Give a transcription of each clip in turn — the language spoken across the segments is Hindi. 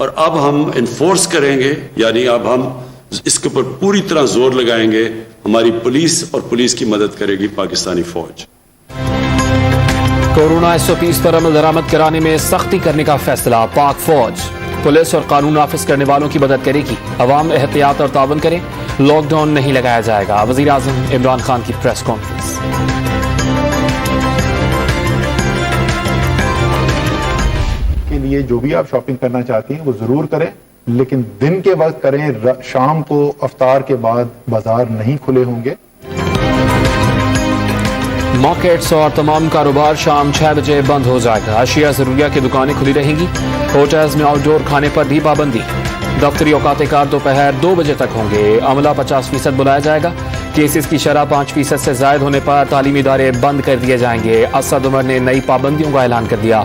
और अब हम इन्फोर्स करेंगे, यानी अब हम इसके ऊपर पूरी तरह जोर लगाएंगे। हमारी पुलिस और पुलिस की मदद करेगी पाकिस्तानी फौज। कोरोना SOPs पर अमल दरामद कराने में सख्ती करने का फैसला। पाक फौज पुलिस और कानून नाफिज करने वालों की मदद करेगी। अवाम एहतियात और तावन करें, लॉकडाउन नहीं लगाया जाएगा। वजीर आजम इमरान खान की प्रेस कॉन्फ्रेंस। के लिए जो भी आप शॉपिंग करना चाहती हैं वो जरूर करें, लेकिन दिन के वक्त करें। शाम को अफ्तार के बाद बाजार नहीं खुले होंगे। मार्केट्स और तमाम कारोबार शाम 6 बजे बंद हो जाएगा। अशिया जरूरिया की दुकानें खुली रहेंगी। होटल्स में आउटडोर खाने पर भी पाबंदी। दफ्तरी औकात कार दोपहर 2 बजे तक होंगे। अमला 50% बुलाया जाएगा। केसेस की शरह 5% से जायद होने पर तालीमी इदारे बंद कर दिए जाएंगे। असद उमर ने नई पाबंदियों का ऐलान कर दिया।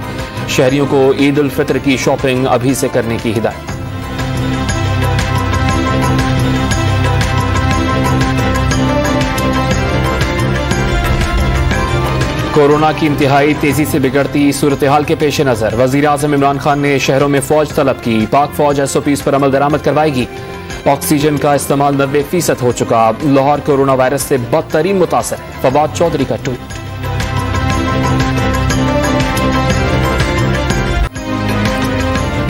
शहरियों को ईद उल फितर की शॉपिंग अभी से करने की हिदायत। कोरोना की इंतहाई तेजी से बिगड़ती सूरत हाल के पेश नजर वजीर आजम इमरान खान ने शहरों में फौज तलब की। पाक फौज SOPs पर अमल दरामद करवाएगी। ऑक्सीजन का इस्तेमाल 90% हो चुका। लाहौर कोरोना वायरस से बदतरीन मुतासर। फवाद चौधरी का ट्वीट।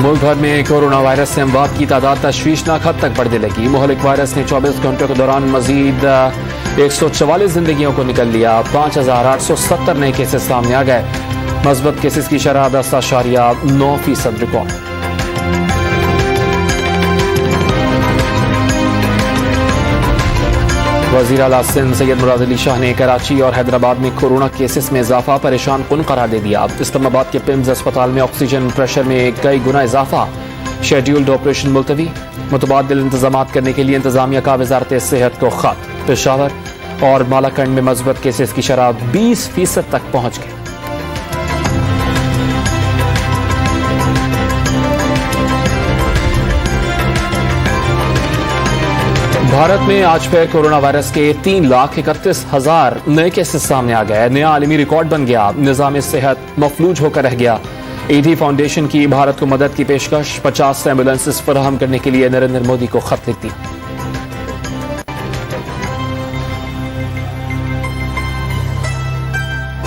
मुल्क भर में कोरोना वायरस से अमवात की तादाद तशवीशनाक हद तक बढ़ने लगी। मुहलिक वायरस ने 24 घंटों के दौरान मजीद 144 जिंदगियों को निकल लिया। 5870 नए केसेस सामने आ गए। मस्बत केसेस की शरह 10.9% रिकॉर्ड। वज़ीर आला सिंध सैयद मुराद अली शाह ने कराची और हैदराबाद में कोरोना केसेस में इजाफा परेशान कुन करार दे दिया। इस्लामाबाद के पिम्स अस्पताल में ऑक्सीजन प्रेशर में कई गुना इजाफा। Scheduled operation मुलतवी। मुतबादिल इंतजाम करने के लिए इंतजामिया का वजारत सेहत को खत। पेशावर और मालाकंड में मस्बत केसेस की शरह 20% तक पहुंच गई। भारत में आज फिर कोरोना वायरस के 3,31,000 नए केसेस सामने आ गए। नया आलमी रिकॉर्ड बन गया। निजाम सेहत मफलूज होकर रह गया। ईडी फाउंडेशन की भारत को मदद की पेशकश। 50 एम्बुलेंसेस फराहम करने के लिए नरेंद्र मोदी को खत लिख दिया।